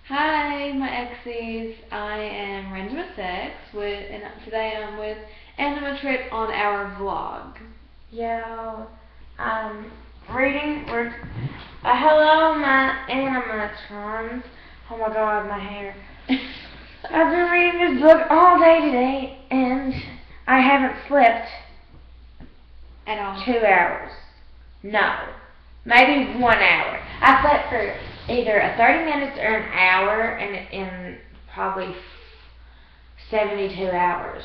Hi, my Exes. I am Random Sex and today I'm with Anima Trip on our vlog. Yo, reading. Hello, my animatrons. Oh my God, my hair. I've been reading this book all day today, and I haven't slept At all. 2 hours. No, maybe 1 hour. I slept for either 30 minutes or an hour, and in probably 72 hours.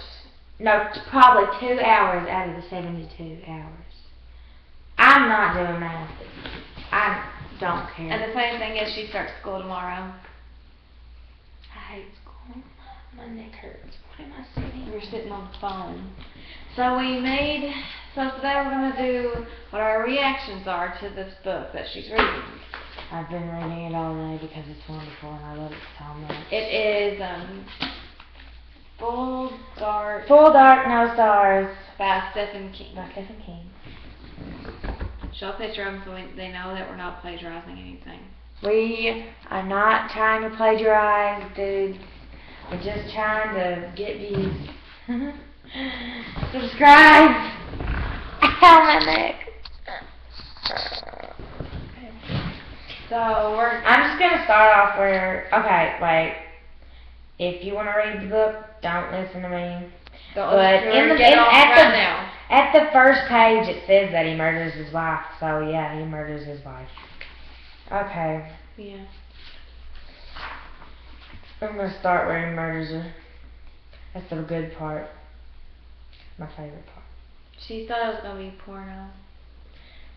No, probably 2 hours out of the 72 hours. I'm not doing math. I don't care. And the funny thing is, she starts school tomorrow. I hate school. My neck hurts. What am I sitting? You're sitting on the phone. So today we're going to do what our reactions are to this book that she's reading. I've been reading it all day because it's wonderful and I love it so much. It is Full Dark, No Stars by Stephen King. Show a picture of them so they know that we're not plagiarizing anything. We are not trying to plagiarize, dude. We're just trying to get views. Subscribe! Ow, my neck. So I'm just gonna start off okay, wait. If you want to read the book, don't listen to me. At the first page, it says that he murders his wife. So yeah, he murders his wife. Okay. Yeah. I'm gonna start where he murders her. That's the good part. My favorite part. She thought it was gonna be porno.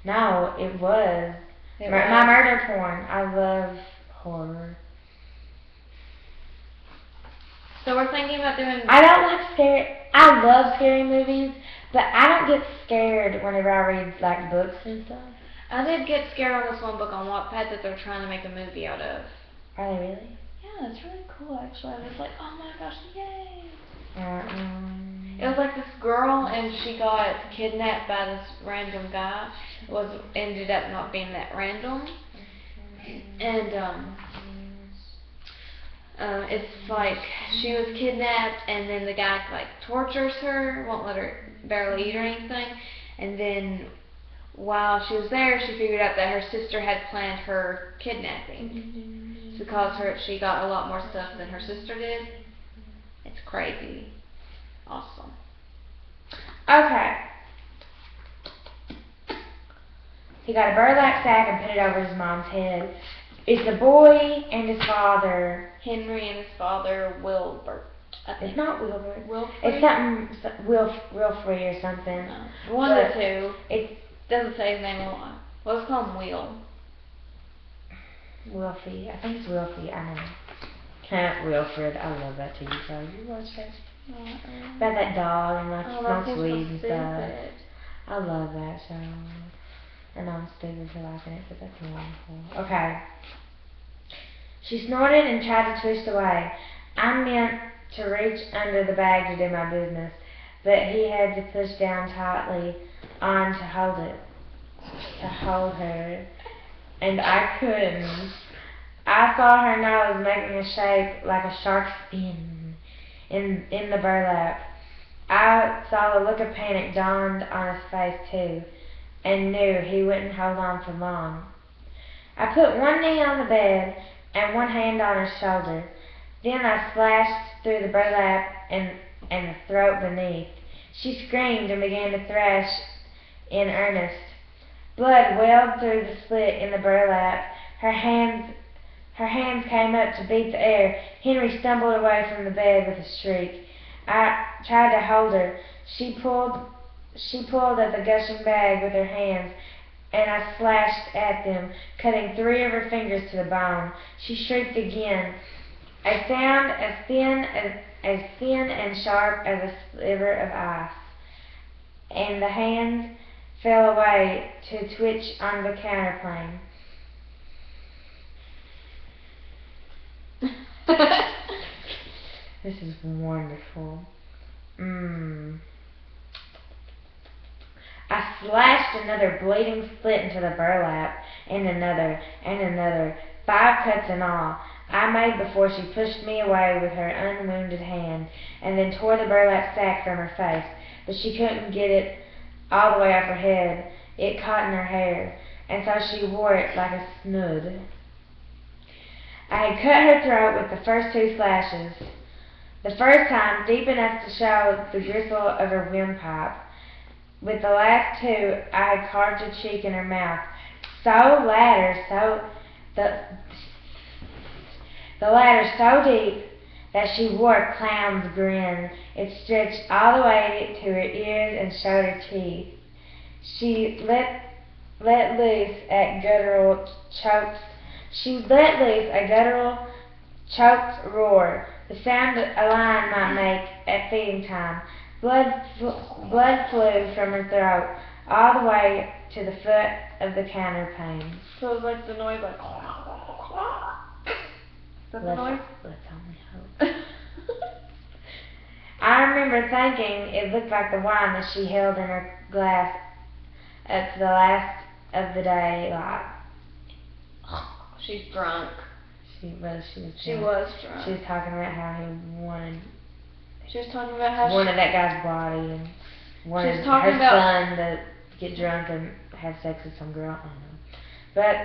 No, it was. My murder porn. I love horror. So we're thinking about doing... I don't like scary... I love scary movies, but I don't get scared whenever I read, like, books and stuff. I did get scared on this one book on Wattpad that they're trying to make a movie out of. Are they really? Yeah, it's really cool, actually. I was like, oh my gosh, yay! It was like this girl, and she got kidnapped by this random guy. Ended up not being that random. And, it's like she was kidnapped, and then the guy like tortures her, won't let her barely eat or anything, and then while she was there, she figured out that her sister had planned her kidnapping because she got a lot more stuff than her sister did. It's crazy. Awesome. Okay. He got a burlap sack and put it over his mom's head. It's a boy and his father. Henry and his father, Wilbert. It's not Wilbert. Wilfrey? It's something Wilfrey or something. No. One of the two. It doesn't say his name a lot. Let's call him Will. Wilfie. I think it's Wilfie. I don't know. Wilfred. I love that TV show. You watch that? About that dog and like smokes weed and stuff. I love that show. I know I'm stupid for liking it, but that's wonderful. Okay. She snorted and tried to twist away. I meant to reach under the bag to do my business, but he had to push down tightly on to hold her, and I couldn't. I saw her nose making a shape like a shark's fin in the burlap. I saw the look of panic dawned on his face too, and knew he wouldn't hold on for long. I put one knee on the bed and one hand on his shoulder. Then I slashed through the burlap and the throat beneath. She screamed and began to thrash in earnest. Blood welled through the slit in the burlap. Her hands came up to beat the air. Henry stumbled away from the bed with a shriek. I tried to hold her. She pulled at the gushing bag with her hands, and I slashed at them, cutting 3 of her fingers to the bone. She shrieked again, a sound as thin and sharp as a sliver of ice, and the hands fell away to twitch on the counterpane. This is wonderful. I slashed another bleeding slit into the burlap, and another, 5 cuts in all, I made before she pushed me away with her unwounded hand, and then tore the burlap sack from her face. But she couldn't get it all the way off her head. It caught in her hair, and so she wore it like a snood. I had cut her throat with the first 2 slashes. The first time, deep enough to show the gristle of her windpipe. With the last 2, I had carved her cheek and her mouth. The latter so deep that she wore a clown's grin. It stretched all the way to her ears and showed her teeth. She let loose a guttural choked roar, the sound a lion might make at feeding time. Blood flew from her throat all the way to the foot of the counterpane. So it was like the noise, like. Is that the noise? Let's only hope. I remember thinking it looked like the wine that she held in her glass at the last of the day. Like, she's drunk. She was drunk. She was drunk. She was talking about how he wanted. She was talking about how wanted that guy's body and wanted her son to get drunk and have sex with some girl. I don't know. But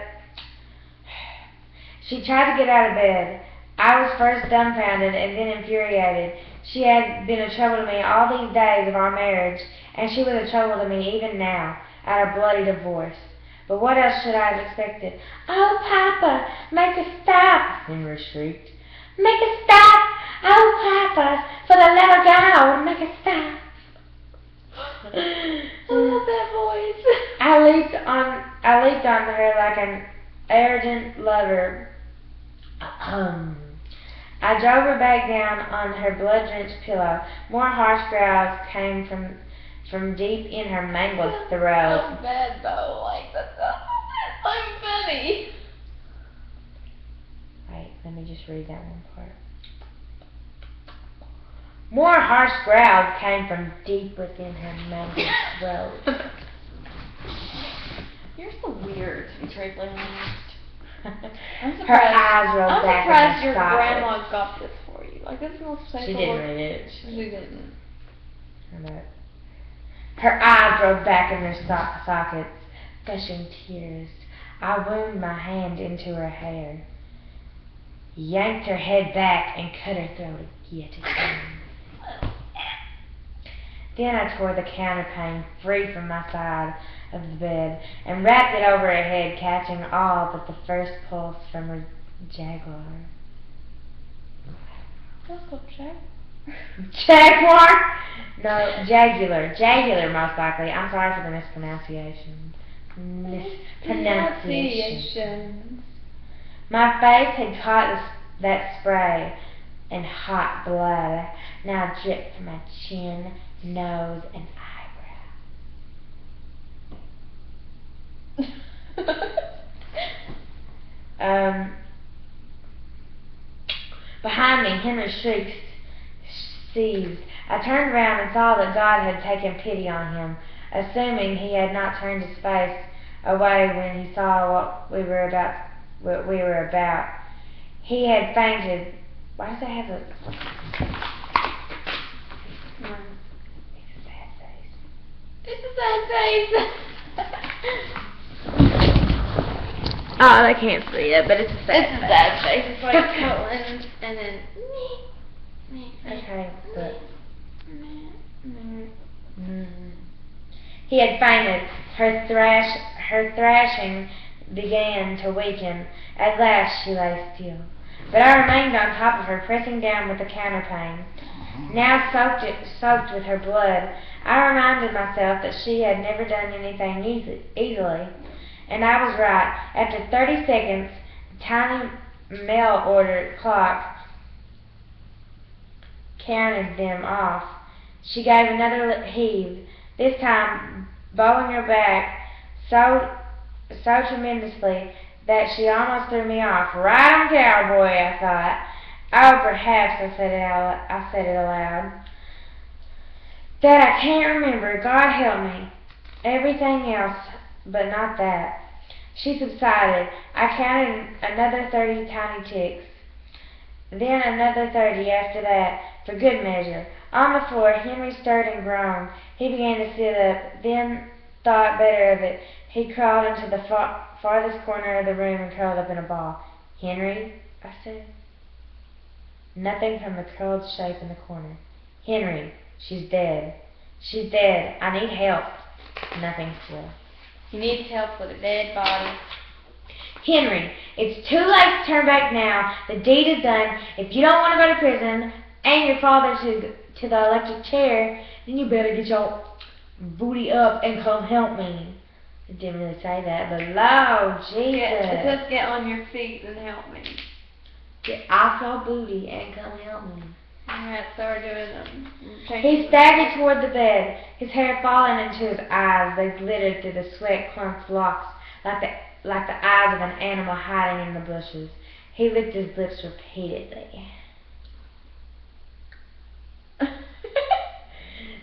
she tried to get out of bed. I was first dumbfounded and then infuriated. She had been a trouble to me all these days of our marriage, and she was a trouble to me even now, at our bloody divorce. But what else should I have expected? "Oh, Papa, make a stop!" Henry shrieked. "Make a stop! Oh, Papa, for the love of God, make a stop!" I love that voice. I leaped on her like an arrogant lover. I drove her back down on her blood-drenched pillow. More harsh growls came from deep in her mangled throat. So bad though, like that's so funny. Wait, let me just read that one part. More harsh growls came from deep within her mangled throat. You're so weird, to be truthfully honest. Her eyes rolled back. I'm surprised your grandma got this for you. Like, this is the most special. She didn't read it. She didn't. Her eyes rolled back in their sockets, gushing tears. I wound my hand into her hair, yanked her head back, and cut her throat yet again. Then I tore the counterpane free from my side of the bed and wrapped it over her head, catching all but the first pulse from her jaguar. What's up, Jack? Jaguar? No, jagular. Jagular, most likely. I'm sorry for the mispronunciation. Mispronunciation. My face had caught that spray, and hot blood now dripped from my chin, nose, and eyebrow. Behind me, Henry's shrieks ceased. I turned around and saw that God had taken pity on him, assuming he had not turned his face away when he saw what we were about. He had fainted. Why does it have a... It's a sad face. Oh, they can't see it, but it's a sad face. It's a sad face. It's like Cohen and then... Okay, but... He had fainted. Her thrashing began to weaken. At last she lay still. But I remained on top of her, pressing down with the counterpane. Now soaked with her blood, I reminded myself that she had never done anything easily. And I was right. After 30 seconds, the tiny mail-order clock counted them off. She gave another heave, this time bowing her back so tremendously that she almost threw me off. Right on, cowboy, I thought. Oh, perhaps, I said it aloud. That I can't remember. God help me. Everything else, but not that. She subsided. I counted another 30 tiny ticks. Then another 30 after that, for good measure. On the floor, Henry stirred and groaned. He began to sit up, then thought better of it. He crawled into the farthest corner of the room and curled up in a ball. Henry, I said. Nothing from the curled shape in the corner. Henry, she's dead. She's dead. I need help. Nothing still. He needs help with a dead body. Henry, it's too late to turn back now. The deed is done. If you don't want to go to prison and your father to the electric chair, then you better get your booty up and come help me. It didn't really say that, but Lord Jesus. Just get on your feet and help me. Get off your booty and come help me. Alright, so we're doing them. He staggered toward the bed, his hair falling into his eyes. They glittered through the sweat-clumped locks like the eyes of an animal hiding in the bushes. He licked his lips repeatedly.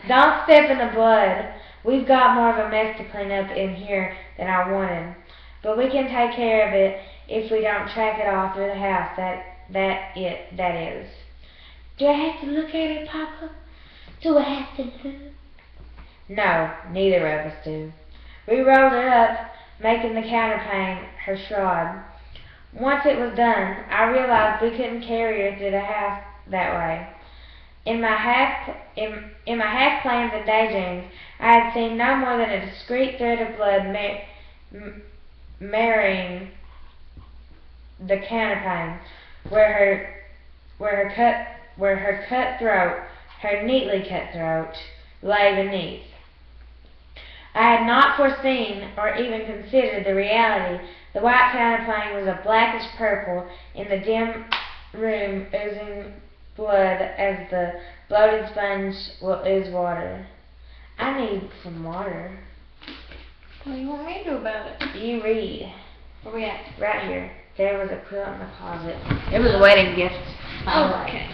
Don't step in the blood. We've got more of a mess to clean up in here than I wanted. But we can take care of it if we don't track it all through the house. That is. Do I have to look at it, Papa? Do I have to look? No, neither of us do. We rolled it up, making the counterpane her shroud. Once it was done, I realized we couldn't carry her through the house that way. In my half plans and daydreams, I had seen no more than a discreet thread of blood marrying the counterpane, where her neatly cut throat, lay beneath. I had not foreseen or even considered the reality. The white counterpane was a blackish purple in the dim room, oozing blood as the bloated sponge will ooze water. I need some water. What do you want me to do about it? You read. Where we at? Right here. There was a quilt in the closet. It was a wedding gift. Okay.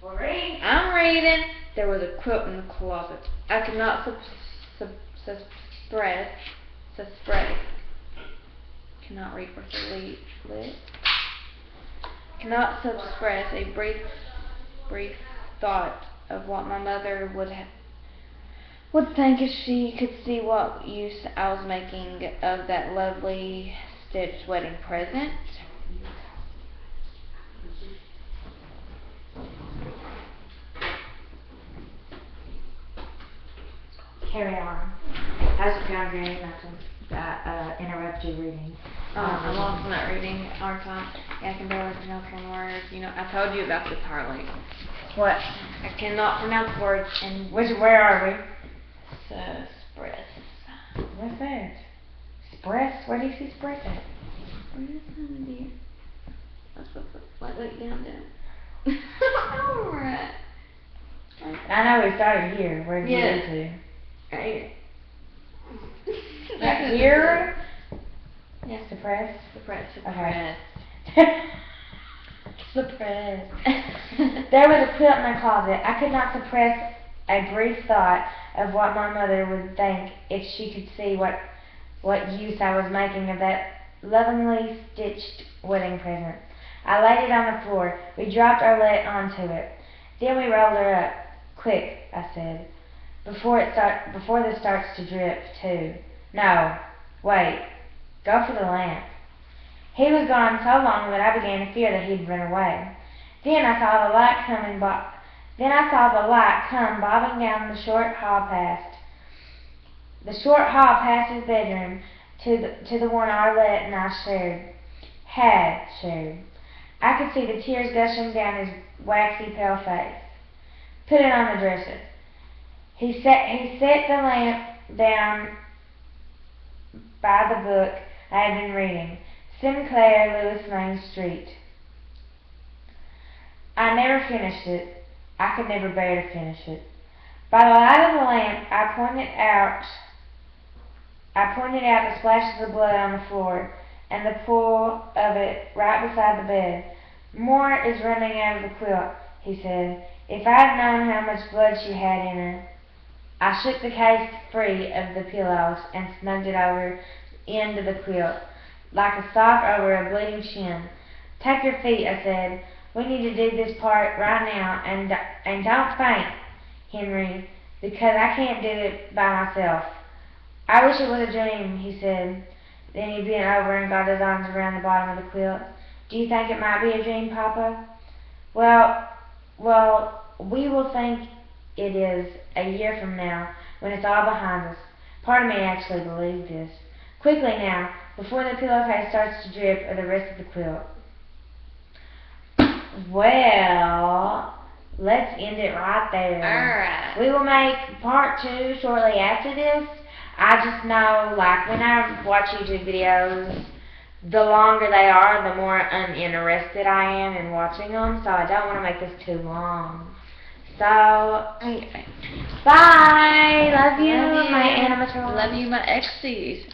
Well, read. I'm reading. There was a quilt in the closet. I could not cannot read what's lit. Cannot suppress a brief thought of what my mother would think if she could see what use I was making of that lovely stitched wedding present. Carry on. I was trying to not to interrupt you reading. I'm also not reading our time. Yeah, I can barely pronounce some words. You know, I told you about this, Harley. What? I cannot pronounce words and Where are we? Express. What's that? Express? Where do you see express at? Where is that, dear? That's what's like down. Alright. I know we started here. Where did you go to? Right Right here? Yeah. Suppress? Suppress. Okay. Suppress. There was a quilt in my closet. I could not suppress a brief thought of what my mother would think if she could see what use I was making of that lovingly stitched wedding present. I laid it on the floor. We dropped Arlette onto it. Then we rolled her up. Quick, I said, before this starts to drip, too. No, wait. Go for the lamp. He was gone so long that I began to fear that he'd run away. Then I saw the light come bobbing down the short hall past his bedroom to the one Arlette and I had shared. I could see the tears gushing down his waxy pale face. Put it on the dresser. He set the lamp down by the book I had been reading, Sinclair Lewis Main Street. I never finished it. I could never bear to finish it. By the light of the lamp, I pointed out the splashes of blood on the floor and the pool of it right beside the bed. More is running out of the quilt, he said. If I'd known how much blood she had in her, I shook the case free of the pillows and snugged it over the end of the quilt, like a sock over a bleeding shin. Take your feet, I said. We need to do this part right now, and don't faint, Henry, because I can't do it by myself. I wish it was a dream, he said. Then he bent over and got his arms around the bottom of the quilt. Do you think it might be a dream, Papa? Well, we will think it is a year from now, when it's all behind us. Part of me actually believes this. Quickly now, before the pillowcase starts to drip or the rest of the quilt. Well, let's end it right there. Alright. We will make part 2 shortly after this. I just know, like, when I watch YouTube videos, the longer they are, the more uninterested I am in watching them, so I don't want to make this too long. So, Okay. bye! Love you, Love you. my animatronics. Love you, my XCs.